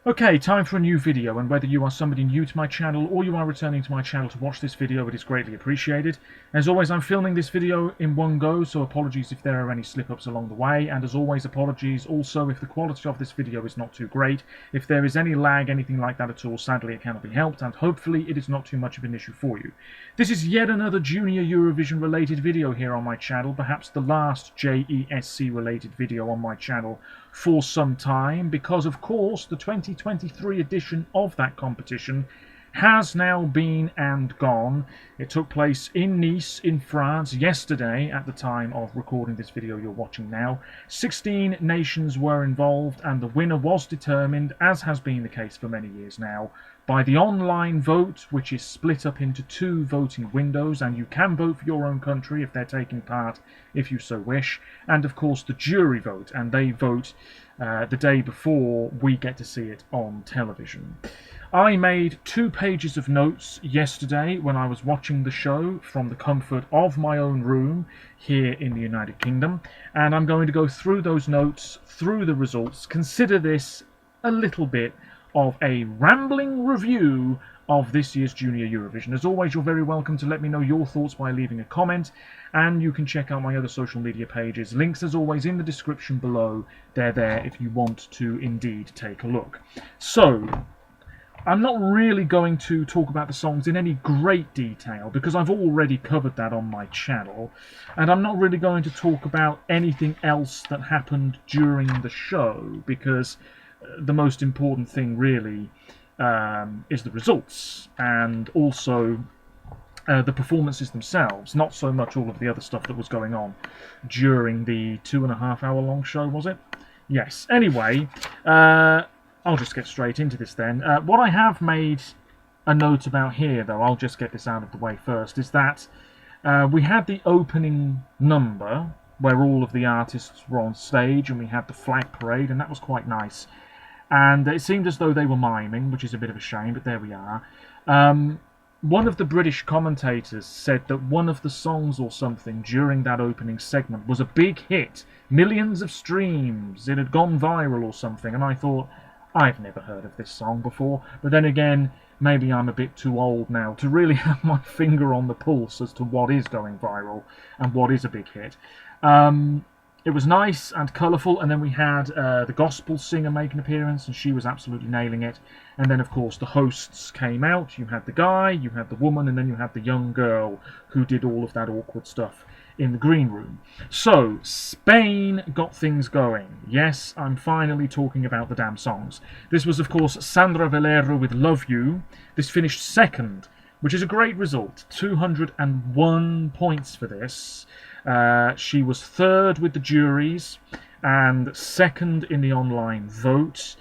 Okay, time for a new video, and whether you are somebody new to my channel or you are returning to my channel to watch this video, it is greatly appreciated. As always, I'm filming this video in one go, so apologies if there are any slip-ups along the way, and as always, apologies also if the quality of this video is not too great. If there is any lag, anything like that at all, sadly it cannot be helped, and hopefully it is not too much of an issue for you. This is yet another Junior Eurovision related video here on my channel, perhaps the last JESC related video on my channel for some time, because of course the 2023 edition of that competition has now been and gone. It took place in Nice in France yesterday at the time of recording this video you're watching now. 16 nations were involved, and the winner was determined, as has been the case for many years now, by the online vote, which is split up into two voting windows, and you can vote for your own country if they're taking part if you so wish, and of course the jury vote, and they vote the day before we get to see it on television. I made 2 pages of notes yesterday when I was watching the show from the comfort of my own room here in the United Kingdom, and I'm going to go through those notes, through the results. Consider this a little bit of a rambling review of this year's Junior Eurovision. As always, you're very welcome to let me know your thoughts by leaving a comment, and you can check out my other social media pages. Links, as always, in the description below. They're there if you want to indeed take a look. So, I'm not really going to talk about the songs in any great detail because I've already covered that on my channel, and I'm not really going to talk about anything else that happened during the show because the most important thing really is the results, and also the performances themselves, not so much all of the other stuff that was going on during the 2.5-hour long show, was it? Yes. Anyway, I'll just get straight into this then. What I have made a note about here, though, I'll just get this out of the way first, is that we had the opening number where all of the artists were on stage and we had the flag parade, and that was quite nice. And it seemed as though they were miming, which is a bit of a shame, but there we are. One of the British commentators said that one of the songs or something during that opening segment was a big hit. Millions of streams. It had gone viral or something. And I thought, I've never heard of this song before. But then again, maybe I'm a bit too old now to really have my finger on the pulse as to what is going viral and what is a big hit. It was nice and colourful, and then we had the gospel singer make an appearance, and she was absolutely nailing it. And then, of course, the hosts came out. You had the guy, you had the woman, and then you had the young girl who did all of that awkward stuff in the green room. So, Spain got things going. Yes, I'm finally talking about the damn songs. This was, of course, Sandra Valero with Love You. This finished second, which is a great result. 201 points for this. She was third with the juries and second in the online vote.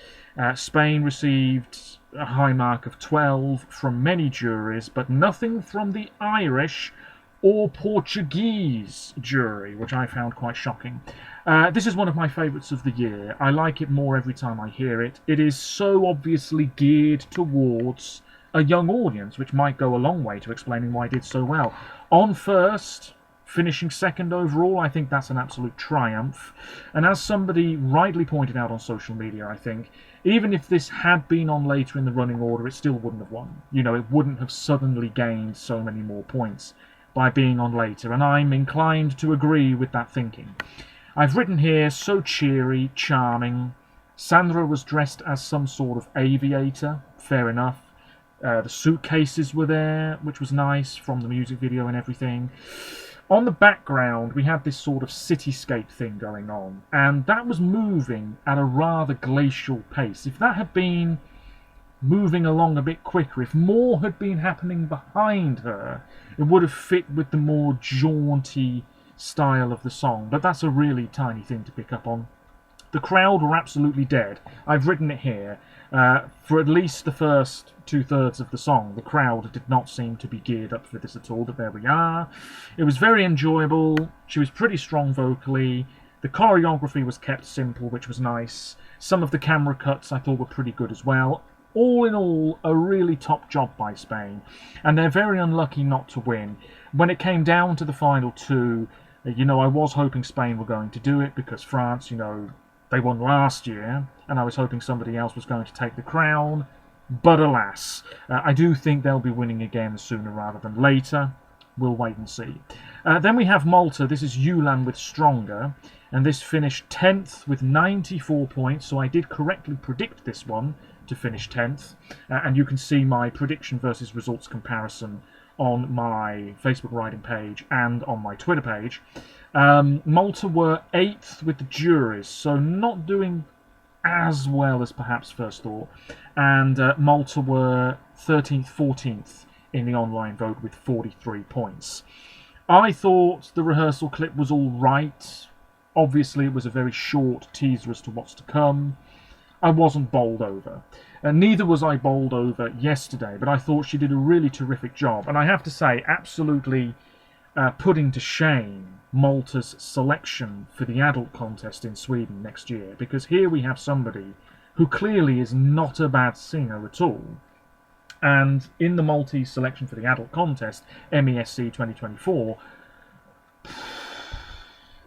Spain received a high mark of 12 from many juries, but nothing from the Irish or Portuguese jury, which I found quite shocking. This is one of my favourites of the year. I like it more every time I hear it. It is so obviously geared towards a young audience, which might go a long way to explaining why it did so well. On first, finishing second overall, I think that's an absolute triumph. And as somebody rightly pointed out on social media, I think, even if this had been on later in the running order, it still wouldn't have won. You know, it wouldn't have suddenly gained so many more points by being on later, and I'm inclined to agree with that thinking. I've written here, so cheery, charming. Sandra was dressed as some sort of aviator, fair enough. The suitcases were there, which was nice, from the music video and everything. On the background, we had this sort of cityscape thing going on, and that was moving at a rather glacial pace. If that had been moving along a bit quicker, if more had been happening behind her, it would have fit with the more jaunty style of the song, but that's a really tiny thing to pick up on. The crowd were absolutely dead. I've written it here. For at least the first 2/3 of the song, the crowd did not seem to be geared up for this at all, but there we are. It was very enjoyable. She was pretty strong vocally. The choreography was kept simple, which was nice. Some of the camera cuts I thought were pretty good as well. All in all, a really top job by Spain, and they're very unlucky not to win. When it came down to the final two, you know, I was hoping Spain were going to do it because France, you know, They won last year, and I was hoping somebody else was going to take the crown, but alas, I do think they'll be winning again sooner rather than later. We'll wait and see. Then we have Malta. This is Yulan with Stronger, and this finished 10th with 94 points, so I did correctly predict this one to finish 10th, and you can see my prediction versus results comparison on my Facebook writing page and on my Twitter page. Malta were 8th with the juries, so not doing as well as perhaps first thought, and Malta were 13th, 14th in the online vote with 43 points. I thought the rehearsal clip was all right. Obviously, it was a very short teaser as to what's to come. I wasn't bowled over. Neither was I bowled over yesterday, but I thought she did a really terrific job. And I have to say, absolutely putting to shame Malta's selection for the adult contest in Sweden next year, because here we have somebody who clearly is not a bad singer at all. And in the Maltese selection for the adult contest, MESC 2024,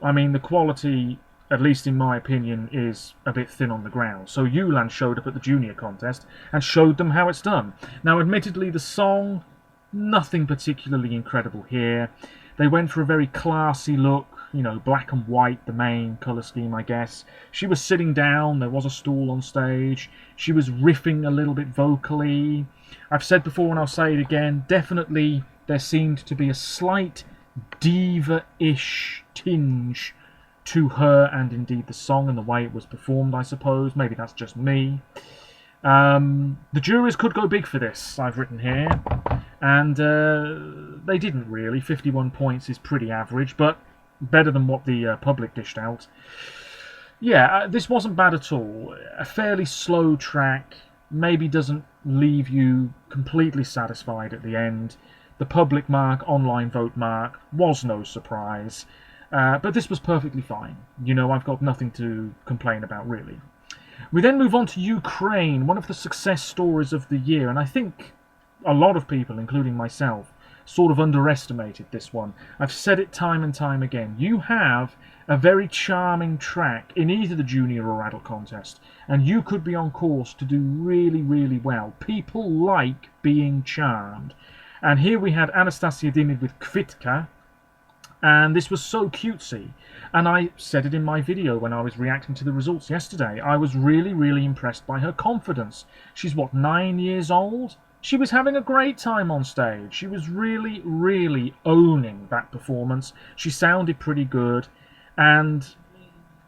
I mean, the quality, at least in my opinion, is a bit thin on the ground. So Yulan showed up at the junior contest and showed them how it's done. Now, admittedly, the song, nothing particularly incredible here. They went for a very classy look, you know, black and white, the main colour scheme, I guess. She was sitting down, there was a stool on stage. She was riffing a little bit vocally. I've said before and I'll say it again, definitely there seemed to be a slight diva-ish tinge to her and indeed the song and the way it was performed, I suppose. Maybe that's just me. The juries could go big for this, I've written here, and they didn't really. 51 points is pretty average, but better than what the public dished out. Yeah, this wasn't bad at all. A fairly slow track, maybe doesn't leave you completely satisfied at the end. The public mark, online vote mark, was no surprise. But this was perfectly fine. You know, I've got nothing to complain about, really. We then move on to Ukraine, one of the success stories of the year, and I think a lot of people, including myself, sort of underestimated this one. I've said it time and time again. You have a very charming track in either the junior or adult contest, and you could be on course to do really, really well. People like being charmed. And here we had Anastasia Dimid with Kvitka, and this was so cutesy. And I said it in my video when I was reacting to the results yesterday. I was really, really impressed by her confidence. She's, what, 9 years old? She was having a great time on stage. She was really, really owning that performance. She sounded pretty good. And,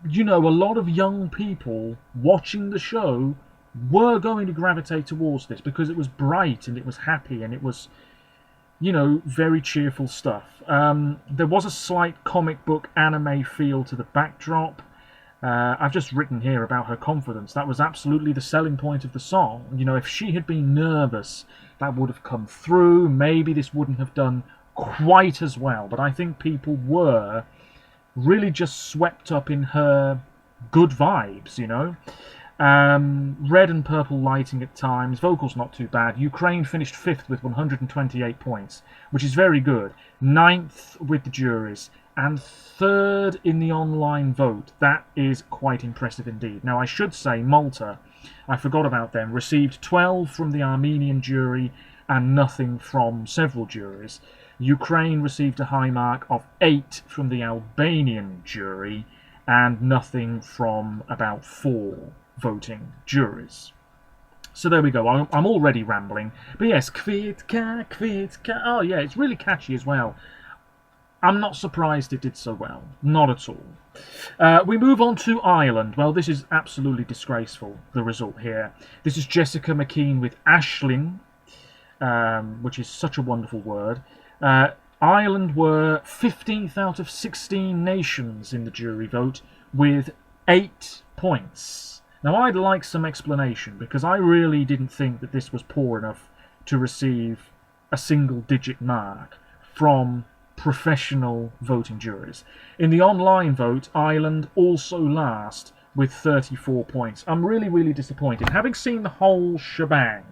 you know, a lot of young people watching the show were going to gravitate towards this because it was bright and it was happy and it was, you know, very cheerful stuff. There was a slight comic book anime feel to the backdrop. I've just written here about her confidence. That was absolutely the selling point of the song. You know, if she had been nervous, that would have come through. Maybe this wouldn't have done quite as well. But I think people were really just swept up in her good vibes, you know. Red and purple lighting at times, vocals not too bad. Ukraine finished 5th with 128 points, which is very good. 9th with the juries, and 3rd in the online vote. That is quite impressive indeed. Now, I should say Malta, I forgot about them, received 12 from the Armenian jury and nothing from several juries. Ukraine received a high mark of 8 from the Albanian jury and nothing from about 4 voting juries. So there we go. I'm already rambling. But yes, Kvitka, Kvitka. Oh yeah, it's really catchy as well. I'm not surprised it did so well. Not at all. We move on to Ireland. Well, this is absolutely disgraceful, the result here. This is Jessica McKean with Aisling, which is such a wonderful word. Ireland were 15th out of 16 nations in the jury vote with 8 points. Now, I'd like some explanation, because I really didn't think that this was poor enough to receive a single-digit mark from professional voting juries. In the online vote, Ireland also last with 34 points. I'm really, really disappointed. Having seen the whole shebang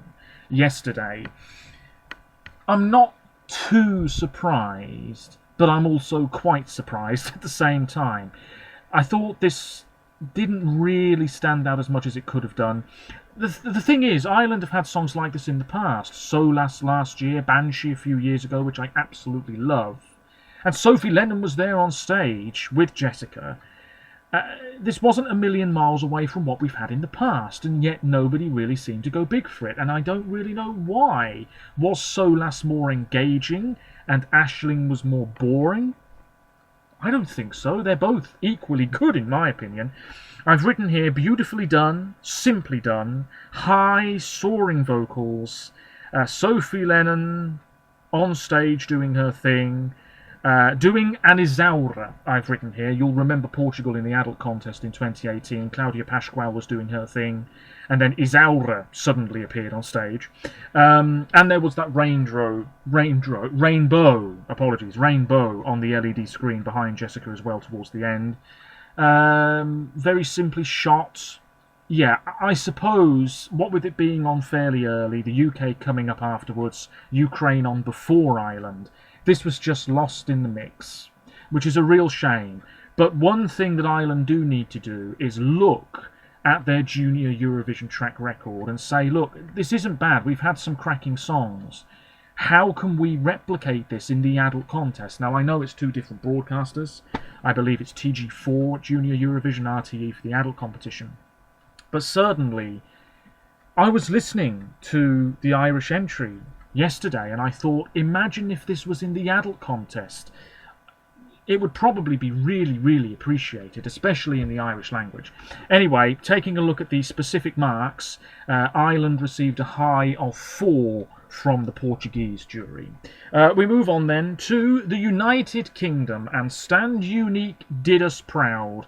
yesterday, I'm not too surprised, but I'm also quite surprised at the same time. I thought this didn't really stand out as much as it could have done. The thing is, Ireland have had songs like this in the past. Solas last year, Banshee a few years ago, which I absolutely love. And Sophie Lennon was there on stage with Jessica. This wasn't a million miles away from what we've had in the past, and yet nobody really seemed to go big for it, and I don't really know why. Was Solas more engaging and Aisling was more boring? I don't think so. They're both equally good, in my opinion. I've written here, beautifully done, simply done, high, soaring vocals, Sophie Lennon on stage doing her thing, doing an Isaura, I've written here. You'll remember Portugal in the adult contest in 2018. Claudia Pascual was doing her thing, and then Isaura suddenly appeared on stage. And there was that rainbow on the LED screen behind Jessica as well towards the end. Very simply shot. Yeah, I suppose, what with it being on fairly early, the UK coming up afterwards, Ukraine on before Ireland, this was just lost in the mix, which is a real shame. But one thing that Ireland do need to do is look at their Junior Eurovision track record and say, look, this isn't bad, we've had some cracking songs. How can we replicate this in the adult contest? Now, I know it's two different broadcasters. I believe it's TG4 Junior Eurovision, RTE for the adult competition. But certainly, I was listening to the Irish entry yesterday and I thought, imagine if this was in the adult contest. It would probably be really, really appreciated, especially in the Irish language. Anyway, taking a look at the specific marks, Ireland received a high of 4 from the Portuguese jury. We move on then to the United Kingdom, and Stand Unique did us proud.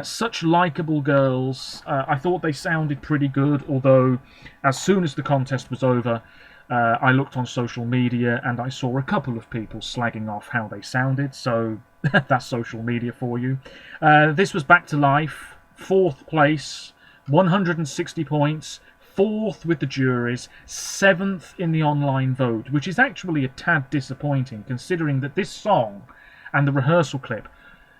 Such likeable girls. I thought they sounded pretty good, although as soon as the contest was over, I looked on social media and I saw a couple of people slagging off how they sounded, so that's social media for you. This was back to life, 4th place, 160 points, 4th with the juries, 7th in the online vote, which is actually a tad disappointing considering that this song and the rehearsal clip,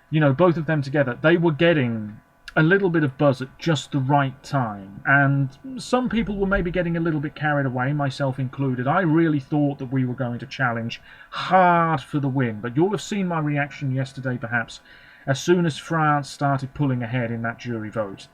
you know, both of them together, they were getting a little bit of buzz at just the right time, and some people were maybe getting a little bit carried away, myself included. I really thought that we were going to challenge hard for the win, but you'll have seen my reaction yesterday perhaps as soon as France started pulling ahead in that jury vote.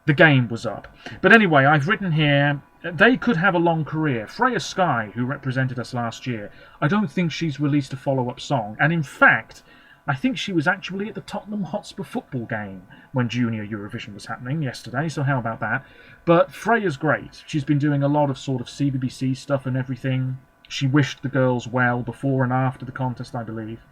The game was up. But anyway, I've written here, they could have a long career. Freya Sky, who represented us last year, I don't think she's released a follow-up song, and in fact I think she was actually at the Tottenham Hotspur football game when Junior Eurovision was happening yesterday, so how about that? But Freya's great. She's been doing a lot of sort of CBBC stuff and everything. She wished the girls well before and after the contest, I believe.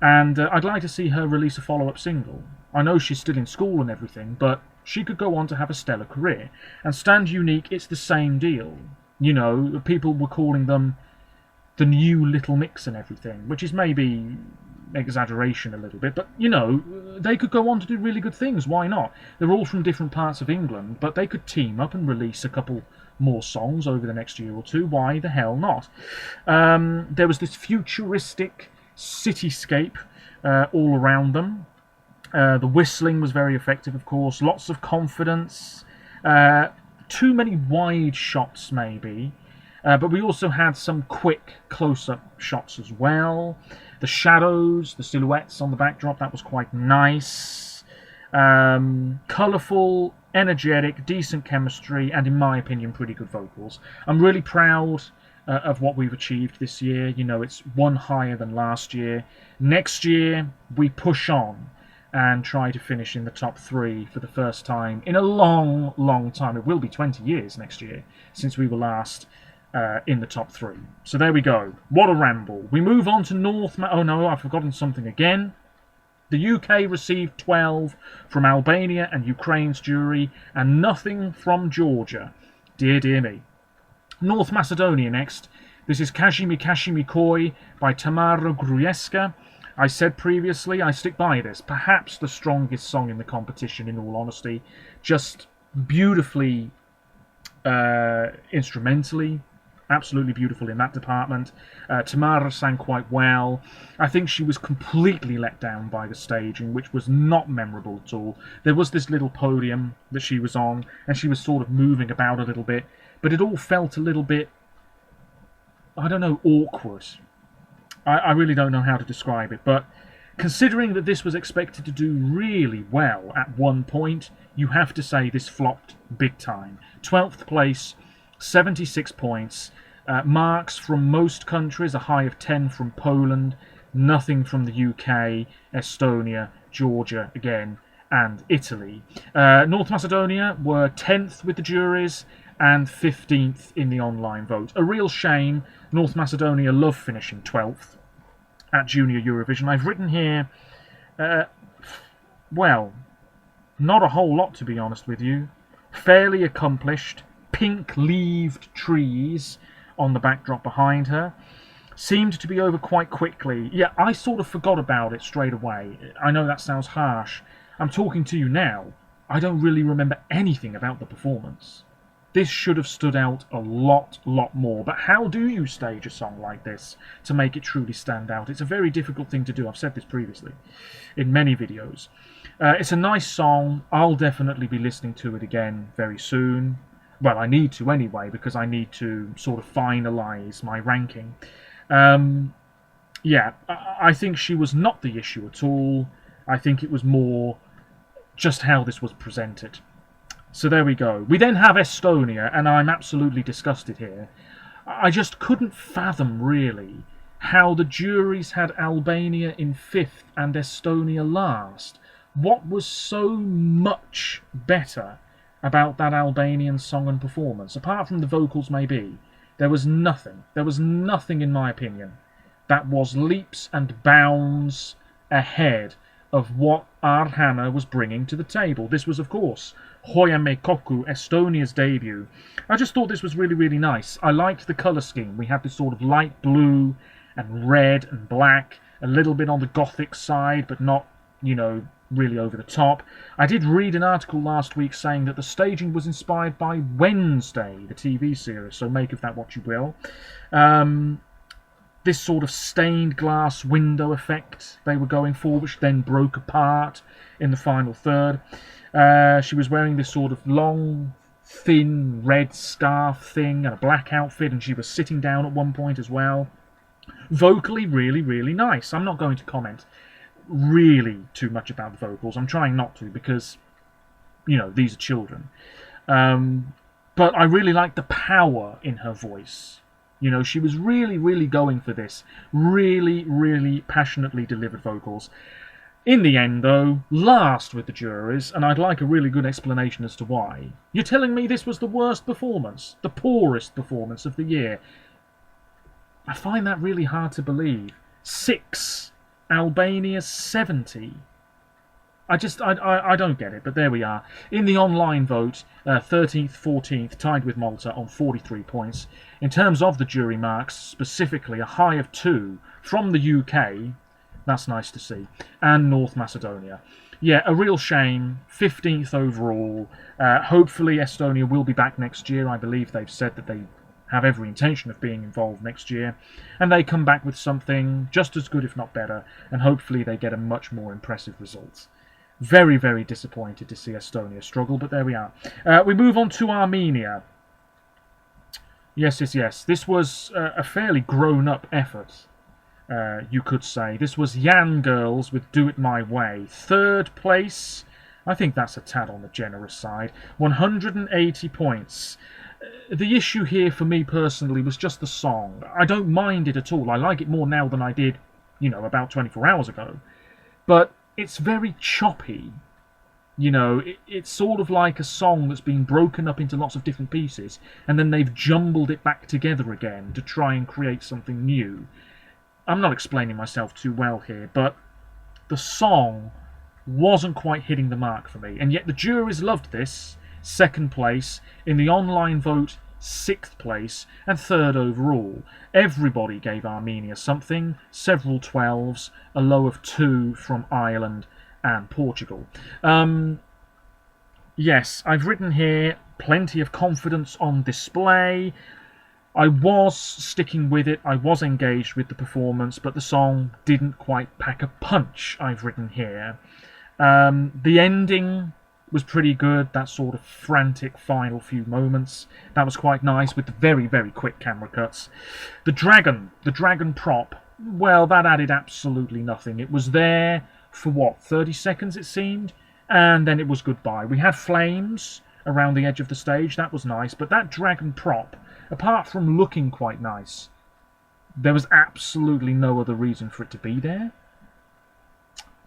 And I'd like to see her release a follow-up single. I know she's still in school and everything, but she could go on to have a stellar career. And Stand Unique, it's the same deal. You know, people were calling them the new Little Mix and everything, which is maybe exaggeration a little bit, but you know, they could go on to do really good things. Why not? They're all from different parts of England, but they could team up and release a couple more songs over the next year or two. Why the hell not? There was this futuristic cityscape all around them. The whistling was very effective, of course. Lots of confidence. Too many wide shots, maybe. But we also had some quick close-up shots as well. The shadows, the silhouettes on the backdrop, that was quite nice. Colourful, energetic, decent chemistry, and in my opinion, pretty good vocals. I'm really proud of what we've achieved this year. You know, it's one higher than last year. Next year, we push on and try to finish in the top 3 for the first time in a long, long time. It will be 20 years next year since we were last in the top 3. So there we go. What a ramble. We move on to oh no, I've forgotten something again. The UK received 12 from Albania and Ukraine's jury, and nothing from Georgia. Dear, dear me. North Macedonia next. This is Kashimi Kashimi Koi by Tamara Gruevska. I said previously, I stick by this. Perhaps the strongest song in the competition, in all honesty. Just beautifully instrumentally, Absolutely beautiful in that department. Tamara sang quite well. I think she was completely let down by the staging, which was not memorable at all. There was this little podium that she was on, and she was sort of moving about a little bit, but it all felt a little bit, I don't know, awkward. I really don't know how to describe it, but considering that this was expected to do really well at one point, you have to say this flopped big time. 12th place, 76 points, marks from most countries, a high of 10 from Poland, nothing from the UK, Estonia, Georgia again, and Italy. North Macedonia were 10th with the juries and 15th in the online vote. A real shame. North Macedonia love finishing 12th at Junior Eurovision. I've written here, well, not a whole lot to be honest with you. Fairly accomplished, pink-leaved trees on the backdrop behind her. Seemed to be over quite quickly. Yeah, I sort of forgot about it straight away. I know that sounds harsh. I'm talking to you now. I don't really remember anything about the performance. This should have stood out a lot more. But how do you stage a song like this to make it truly stand out? It's a very difficult thing to do. I've said this previously in many videos. It's a nice song. I'll definitely be listening to it again very soon. Well, I need to anyway, because I need to sort of finalise my ranking. Yeah, I think she was not the issue at all. I think it was more just how this was presented. So there we go. We then have Estonia, and I'm absolutely disgusted here. I just couldn't fathom, really, how the juries had Albania in 5th and Estonia last. What was so much better about that Albanian song and performance? Apart from the vocals, maybe. There was nothing. There was nothing, in my opinion, that was leaps and bounds ahead of what Arhana was bringing to the table. This was, of course, Hoiame Koku, Estonia's debut. I just thought this was really nice. I liked the colour scheme. We had this sort of light blue and red and black, a little bit on the gothic side, but not, you know, really over the top. I did read an article last week saying that the staging was inspired by Wednesday, the TV series, so make of that what you will. This sort of stained glass window effect they were going for, which then broke apart in the final third. She was wearing this sort of long, thin, red scarf thing and a black outfit, and she was sitting down at one point as well. Vocally, really nice. I'm not going to comment really too much about the vocals. I'm trying not to because, you know, these are children. But I really like the power in her voice. You know, she was really going for this. Really passionately delivered vocals. In the end, though, last with the juries, and I'd like a really good explanation as to why. You're telling me this was the worst performance? The poorest performance of the year? I find that really hard to believe. 6. Albania 70. I don't get it, but there we are. In the online vote, 13th, 14th, tied with Malta on 43 points. In terms of the jury marks, specifically a high of 2 from the UK, that's nice to see, and North Macedonia. Yeah, a real shame, 15th overall. Hopefully Estonia will be back next year. I believe they've said that they have every intention of being involved next year, and they come back with something just as good, if not better, and hopefully they get a much more impressive result. Very disappointed to see Estonia struggle, but there we are. We move on to Armenia. Yes. This was a fairly grown-up effort, you could say. This was Yan Girls with Do It My Way. 3rd place. I think that's a tad on the generous side. 180 points. The issue here for me personally was just the song. I don't mind it at all. I like it more now than I did, you know, about 24 hours ago. But it's very choppy. You know, it's sort of like a song that's been broken up into lots of different pieces, and then they've jumbled it back together again to try and create something new. I'm not explaining myself too well here, but the song wasn't quite hitting the mark for me, and yet the juries loved this. 2nd place. In the online vote, 6th place, and 3rd overall. Everybody gave Armenia something, several 12s, a low of 2 from Ireland and Portugal. Yes, I've written here, plenty of confidence on display. I was sticking with it, I was engaged with the performance, but the song didn't quite pack a punch, I've written here. The ending was pretty good, that sort of frantic final few moments. That was quite nice with the very, very quick camera cuts. The dragon prop, well, that added absolutely nothing. It was there for what, 30 seconds it seemed? And then it was goodbye. We had flames around the edge of the stage, that was nice, but that dragon prop, apart from looking quite nice, there was absolutely no other reason for it to be there.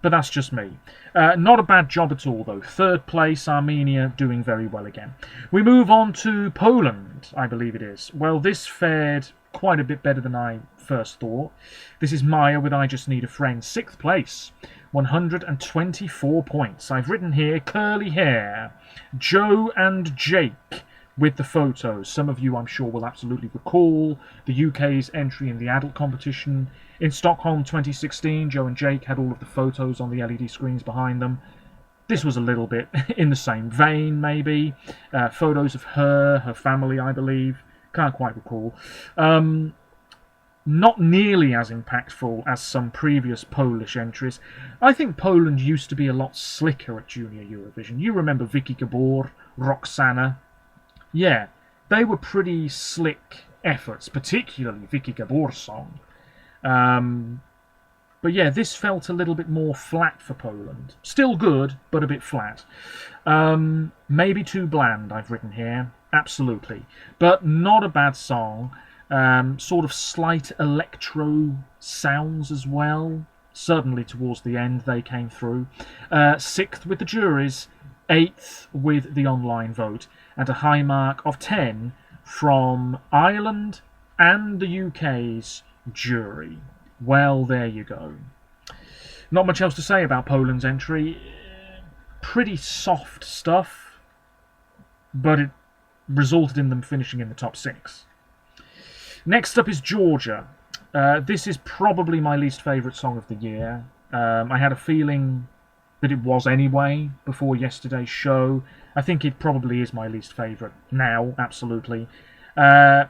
But that's just me. Not a bad job at all, though. Third place, Armenia doing very well again. We move on to Poland, I believe it is. Well, this fared quite a bit better than I first thought. This is Maya with I Just Need a Friend. Sixth place, 124 points. I've written here, curly hair, Joe and Jake with the photos. Some of you, I'm sure, will absolutely recall the UK's entry in the adult competition. In Stockholm 2016, Joe and Jake had all of the photos on the LED screens behind them. This was a little bit in the same vein, maybe. Photos of her family, I believe. Can't quite recall. Not nearly as impactful as some previous Polish entries. I think Poland used to be a lot slicker at Junior Eurovision. You remember Vicky Gabor, Roxana. Yeah, they were pretty slick efforts, particularly Vicky Gabor's song. But yeah, this felt a little bit more flat for Poland. Still good, but a bit flat. Maybe too bland, I've written here. Absolutely. But not a bad song. Sort of slight electro sounds as well. Certainly towards the end they came through. Sixth with the juries, eighth with the online vote, and a high mark of 10 from Ireland and the UK's jury. Well, there you go. Not much else to say about Poland's entry. Pretty soft stuff, but it resulted in them finishing in the top 6. Next up is Georgia. This is probably my least favourite song of the year. I had a feeling that it was anyway before yesterday's show. I think it probably is my least favourite now, absolutely.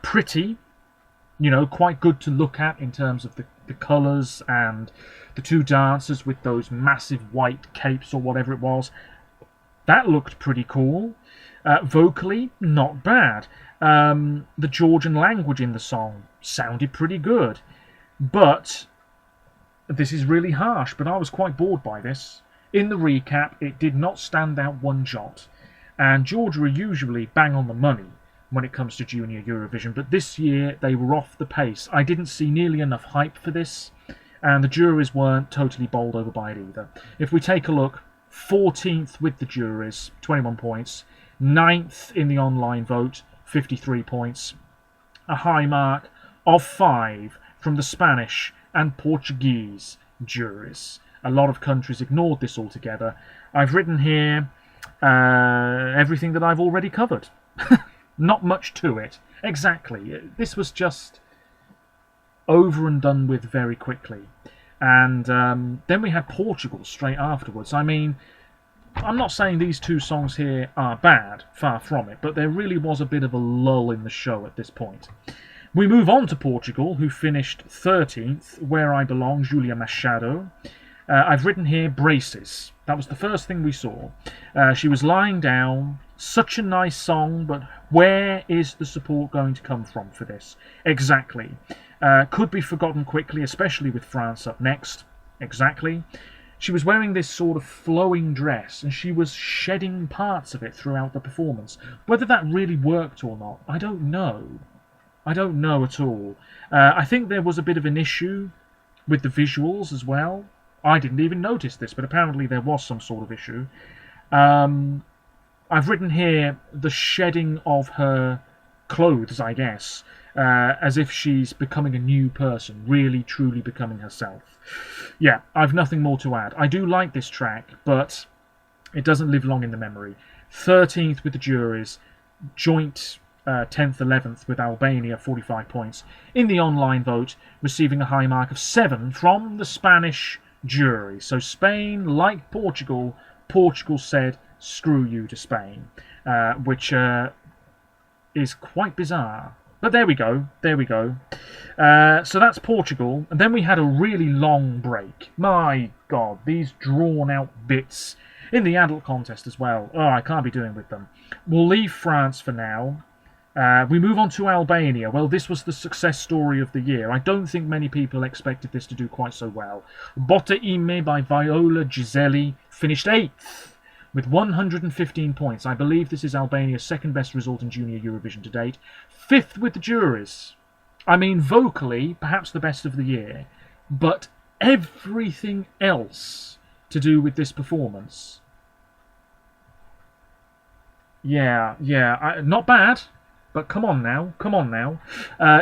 Pretty, you know, quite good to look at in terms of the colours and the two dancers with those massive white capes or whatever it was. That looked pretty cool. Vocally, not bad. The Georgian language in the song sounded pretty good. But this is really harsh, but I was quite bored by this. In the recap, it did not stand out one jot. And Georgia are usually bang on the money when it comes to Junior Eurovision, but this year they were off the pace. I didn't see nearly enough hype for this, and the juries weren't totally bowled over by it either. If we take a look, 14th with the juries, 21 points, 9th in the online vote, 53 points, a high mark of 5 from the Spanish and Portuguese juries. A lot of countries ignored this altogether. I've written here everything that I've already covered. Not much to it. Exactly. This was just over and done with very quickly. And then we had Portugal straight afterwards. I mean, I'm not saying these two songs here are bad, far from it, but there really was a bit of a lull in the show at this point. We move on to Portugal, who finished 13th, Where I Belong, Julia Machado. I've written here braces. That was the first thing we saw. She was lying down. Such a nice song, but where is the support going to come from for this? Exactly. Could be forgotten quickly, especially with France up next. Exactly. She was wearing this sort of flowing dress, and she was shedding parts of it throughout the performance. Whether that really worked or not, I don't know. I don't know at all. I think there was a bit of an issue with the visuals as well. I didn't even notice this, but apparently there was some sort of issue. I've written here the shedding of her clothes, I guess, as if she's becoming a new person, really, truly becoming herself. Yeah, I've nothing more to add. I do like this track, but it doesn't live long in the memory. 13th with the juries, joint 10th, 11th with Albania, 45 points. In the online vote, receiving a high mark of 7 from the Spanish jury. So Spain, like Portugal, Portugal said, screw you to Spain, which is quite bizarre. But there we go. There we go. So that's Portugal. And then we had a really long break. My God, these drawn-out bits in the adult contest as well. Oh, I can't be doing with them. We'll leave France for now. We move on to Albania. Well, this was the success story of the year. I don't think many people expected this to do quite so well. Botta Ime by Viola Giseli finished 8th with 115 points. I believe this is Albania's second best result in Junior Eurovision to date. 5th with the juries. I mean, vocally, perhaps the best of the year. But everything else to do with this performance... Yeah, not bad. But come on now.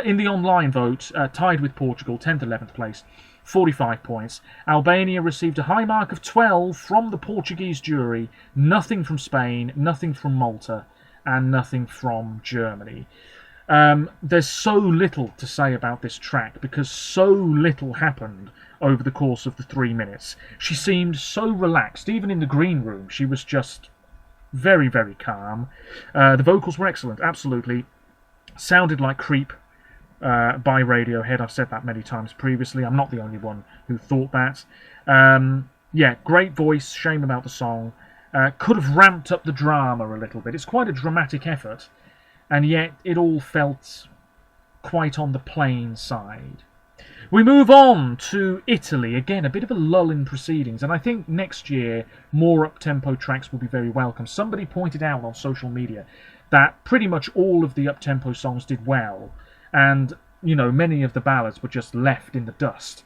In the online vote, tied with Portugal, 10th, 11th place, 45 points. Albania received a high mark of 12 from the Portuguese jury, nothing from Spain, nothing from Malta, and nothing from Germany. There's so little to say about this track because so little happened over the course of the 3 minutes. She seemed so relaxed. Even in the green room, she was just very, very calm. The vocals were excellent, absolutely. Sounded like Creep by Radiohead. I've said that many times previously. I'm not the only one who thought that. Yeah, great voice. Shame about the song. Could have ramped up the drama a little bit. It's quite a dramatic effort, and yet it all felt quite on the plain side. We move on to Italy. Again, a bit of a lull in proceedings, and I think next year more up-tempo tracks will be very welcome. Somebody pointed out on social media that pretty much all of the up-tempo songs did well, and, you know, many of the ballads were just left in the dust.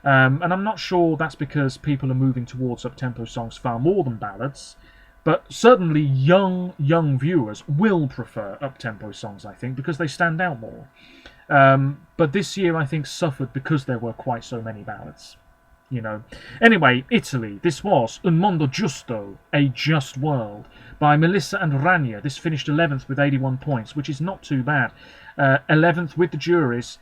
And I'm not sure that's because people are moving towards up-tempo songs far more than ballads, but certainly young viewers will prefer up-tempo songs, I think, because they stand out more. But this year, I think, suffered because there were quite so many ballads, you know. Anyway, Italy. This was Un Mondo Giusto, A Just World, by Melissa and Rania. This finished 11th with 81 points, which is not too bad. 11th with the juries,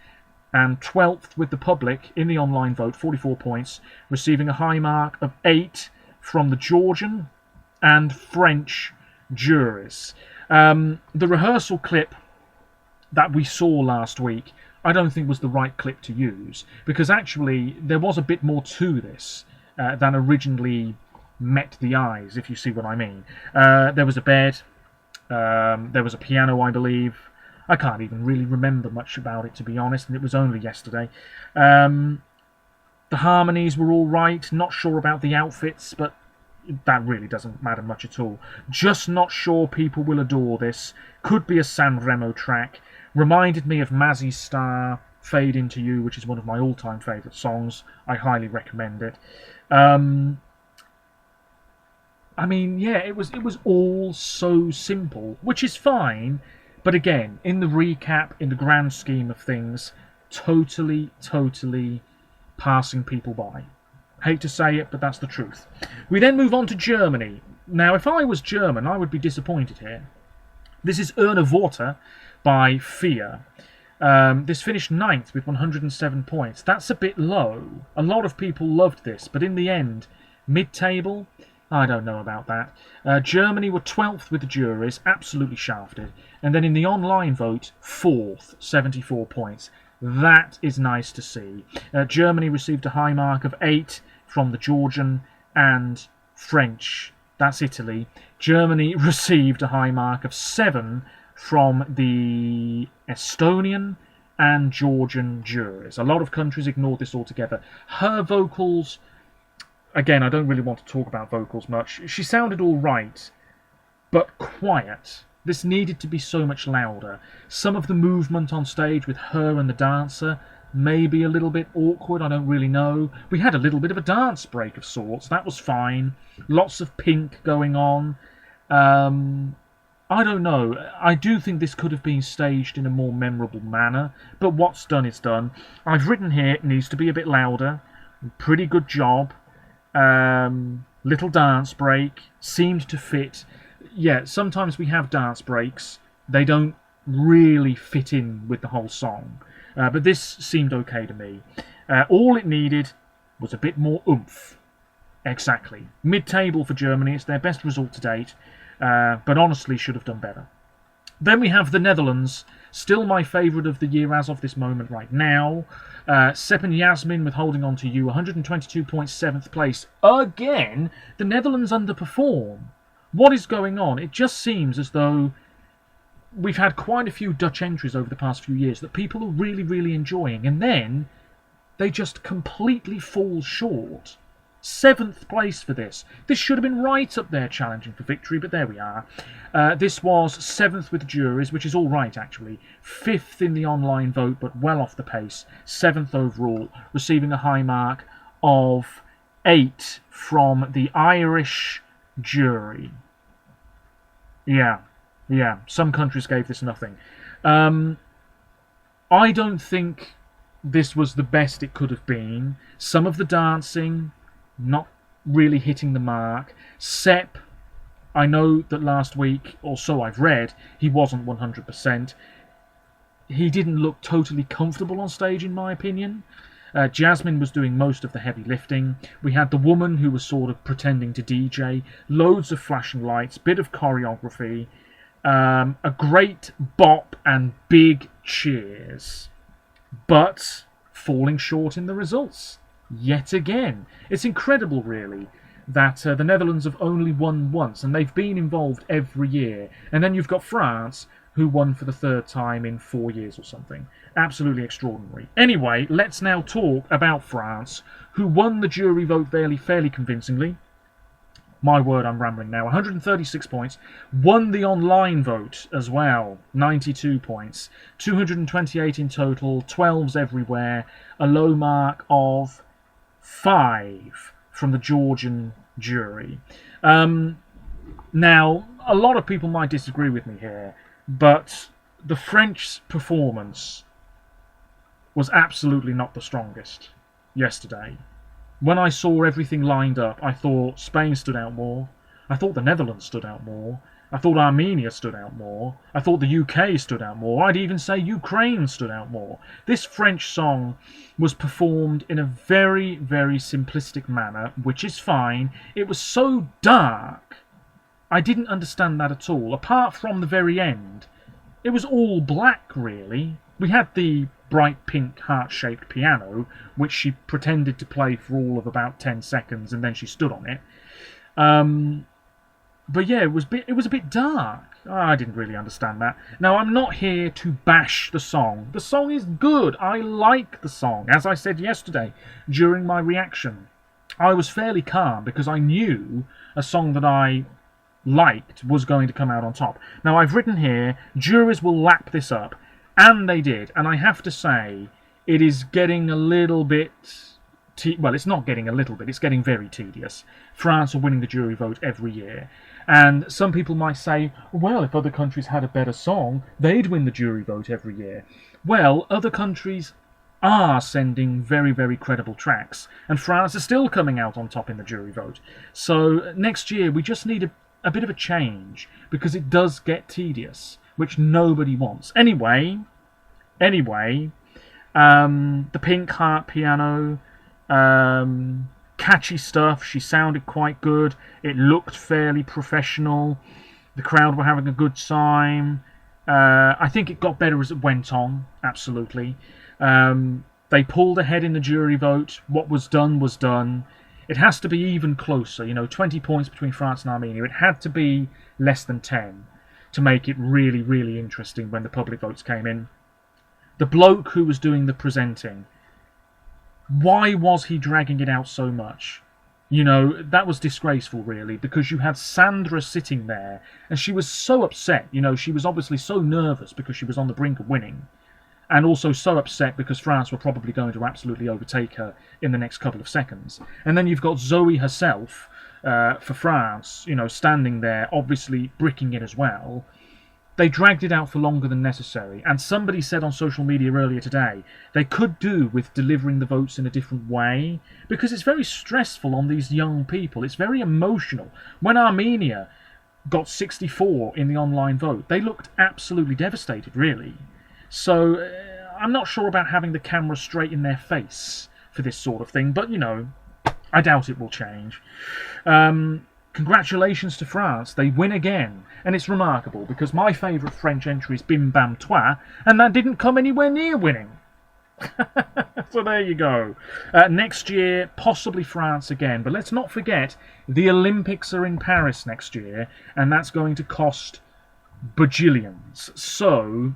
and 12th with the public in the online vote, 44 points, receiving a high mark of 8 from the Georgian and French juries. The rehearsal clip that we saw last week, I don't think was the right clip to use, because actually there was a bit more to this than originally met the eyes, if you see what I mean. There was a bed, there was a piano, I believe. I can't even really remember much about it, to be honest, and it was only yesterday. The harmonies were all right, not sure about the outfits, but that really doesn't matter much at all. Just not sure people will adore this. Could be a Sanremo track. Reminded me of Mazzy's Star, Fade Into You, which is one of my all-time favourite songs. I highly recommend it. I mean, yeah, it was all so simple, which is fine. But again, in the recap, in the grand scheme of things, totally passing people by. Hate to say it, but that's the truth. We then move on to Germany. Now, if I was German, I would be disappointed here. This is Erna Worte by Fia. This finished 9th with 107 points. That's a bit low. A lot of people loved this, but in the end, mid-table, I don't know about that. Germany were 12th with the juries, absolutely shafted. And then in the online vote, 4th, 74 points. That is nice to see. Germany received a high mark of 8 from the Georgian and French. That's Italy. Germany received a high mark of 7 from the Estonian and Georgian juries. A lot of countries ignored this altogether. Her vocals, again, I don't really want to talk about vocals much. She sounded all right, but quiet. This needed to be so much louder. Some of the movement on stage with her and the dancer may be a little bit awkward, I don't really know. We had a little bit of a dance break of sorts, that was fine. Lots of pink going on. I don't know. I do think this could have been staged in a more memorable manner, but what's done is done. I've written here it needs to be a bit louder. Pretty good job. Little dance break. Seemed to fit. Yeah, sometimes we have dance breaks. They don't really fit in with the whole song. But this seemed okay to me. All it needed was a bit more oomph. Exactly. Mid-table for Germany. It's their best result to date. But honestly should have done better. Then we have the Netherlands Still my favourite of the year as of this moment right now. Sepp and Yasmin with Holding On To You, 122 points, 7th place. Again, the Netherlands underperform. What is going on? It just seems as though we've had quite a few Dutch entries over the past few years that people are really, really enjoying, and then they just completely fall short. 7th place for this. This should have been right up there challenging for victory, but there we are. This was 7th with juries, which is all right actually. 5th in the online vote, but well off the pace. 7th overall, receiving a high mark of 8 from the Irish jury. Yeah, some countries gave this nothing. I don't think this was the best it could have been. Some of the dancing, not really hitting the mark. Sepp, I know that last week, or so I've read, he wasn't 100%. He didn't look totally comfortable on stage, in my opinion. Jasmine was doing most of the heavy lifting. We had the woman who was sort of pretending to DJ. Loads of flashing lights, bit of choreography. A great bop and big cheers. But falling short in the results. Yet again. It's incredible, really, that the Netherlands have only won once, and they've been involved every year. And then you've got France, who won for the 3rd time in 4 years or something. Absolutely extraordinary. Anyway, let's now talk about France, who won the jury vote fairly convincingly. My word, I'm rambling now. 136 points. Won the online vote as well. 92 points. 228 in total. 12s everywhere. A low mark of 5 from the Georgian jury. Now, a lot of people might disagree with me here, but the French performance was absolutely not the strongest yesterday. When I saw everything lined up, I thought Spain stood out more. I thought the Netherlands stood out more. I thought Armenia stood out more. I thought the UK stood out more. I'd even say Ukraine stood out more. This French song was performed in a very, very simplistic manner, which is fine. It was so dark, I didn't understand that at all. Apart from the very end, it was all black, really. We had the bright pink heart-shaped piano, which she pretended to play for all of about 10 seconds, and then she stood on it. But yeah, it was a bit dark. I didn't really understand that. Now, I'm not here to bash the song. The song is good. I like the song. As I said yesterday during my reaction, I was fairly calm because I knew a song that I liked was going to come out on top. Now, I've written here, juries will lap this up. And they did. And I have to say, it is getting a little bit... well, it's not getting a little bit. It's getting very tedious. France are winning the jury vote every year. And some people might say, well, if other countries had a better song, they'd win the jury vote every year. Well, other countries are sending very, very credible tracks. And France is still coming out on top in the jury vote. So next year, we just need a bit of a change. Because it does get tedious, which nobody wants. Anyway, the pink heart piano, catchy stuff. She sounded quite good. It looked fairly professional. The crowd were having a good time. I think it got better as it went on, absolutely. They pulled ahead in the jury vote. What was done was done. It has to be even closer, 20 points between France and Armenia. It had to be less than 10. To make it really, really interesting when the public votes came in. The bloke who was doing the presenting, why was he dragging it out so much? That was disgraceful, really, because you had Sandra sitting there, and she was so upset. She was obviously so nervous because she was on the brink of winning, and also so upset because France were probably going to absolutely overtake her in the next couple of seconds. And then you've got Zoe herself, for France, standing there, obviously bricking it as well. They dragged it out for longer than necessary. And somebody said on social media earlier today, they could do with delivering the votes in a different way, because it's very stressful on these young people. It's very emotional. When Armenia got 64 in the online vote, they looked absolutely devastated, really. So I'm not sure about having the camera straight in their face for this sort of thing, but I doubt it will change. congratulations to France. They win again. And it's remarkable because my favourite French entry is Bim Bam Toi, and that didn't come anywhere near winning. So there you go. Next year, possibly France again. But let's not forget, the Olympics are in Paris next year, and that's going to cost bajillions. So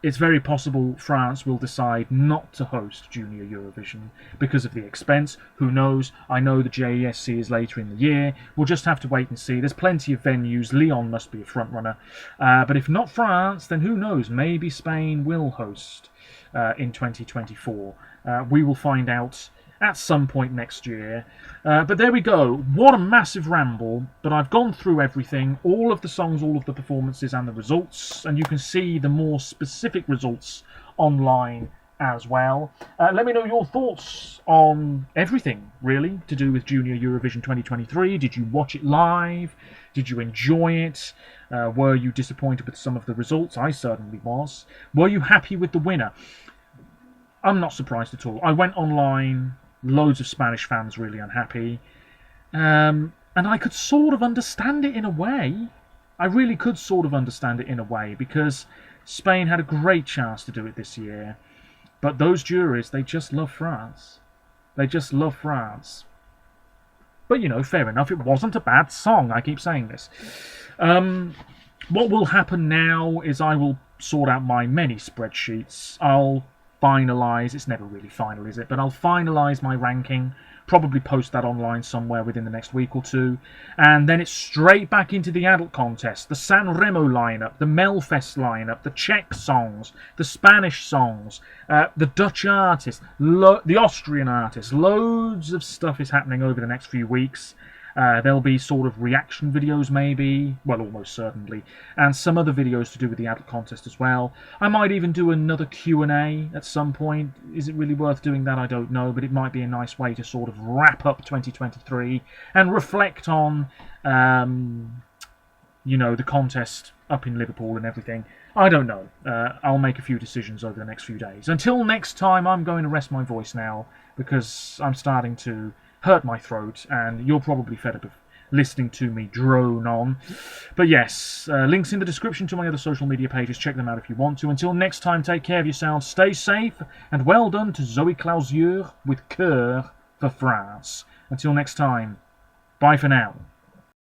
it's very possible France will decide not to host Junior Eurovision because of the expense. Who knows? I know the JESC is later in the year. We'll just have to wait and see. There's plenty of venues. Lyon must be a front runner. But if not France, then who knows? Maybe Spain will host in 2024. We will find out at some point next year. But there we go. What a massive ramble. But I've gone through everything, all of the songs, all of the performances and the results. And you can see the more specific results online as well. Let me know your thoughts on everything, really, to do with Junior Eurovision 2023. Did you watch it live? Did you enjoy it? Were you disappointed with some of the results? I certainly was. Were you happy with the winner? I'm not surprised at all. I went online, loads of Spanish fans really unhappy, and I could sort of understand it in a way. I really could sort of understand it in a way, because Spain had a great chance to do it this year, but those juries, they just love France. They just love France. But, you know, fair enough, it wasn't a bad song, I keep saying this. What will happen now is I will sort out my many spreadsheets. I'll finalise, it's never really final, is it? But I'll finalise my ranking, probably post that online somewhere within the next week or two, and then it's straight back into the adult contest, the San Remo lineup, the Melfest lineup, the Czech songs, the Spanish songs, the Dutch artists, the Austrian artists. Loads of stuff is happening over the next few weeks. There'll be sort of reaction videos maybe, well, almost certainly, and some other videos to do with the adult contest as well. I might even do another Q&A at some point. Is it really worth doing that? I don't know, but it might be a nice way to sort of wrap up 2023 and reflect on, you know, the contest up in Liverpool and everything. I don't know. I'll make a few decisions over the next few days. Until next time, I'm going to rest my voice now because I'm starting to hurt my throat, and you're probably fed up of listening to me drone on. But yes, links in the description to my other social media pages. Check them out if you want to. Until next time, take care of yourselves, stay safe, and well done to Zoe Clausure with Cœur for France. Until next time, bye for now.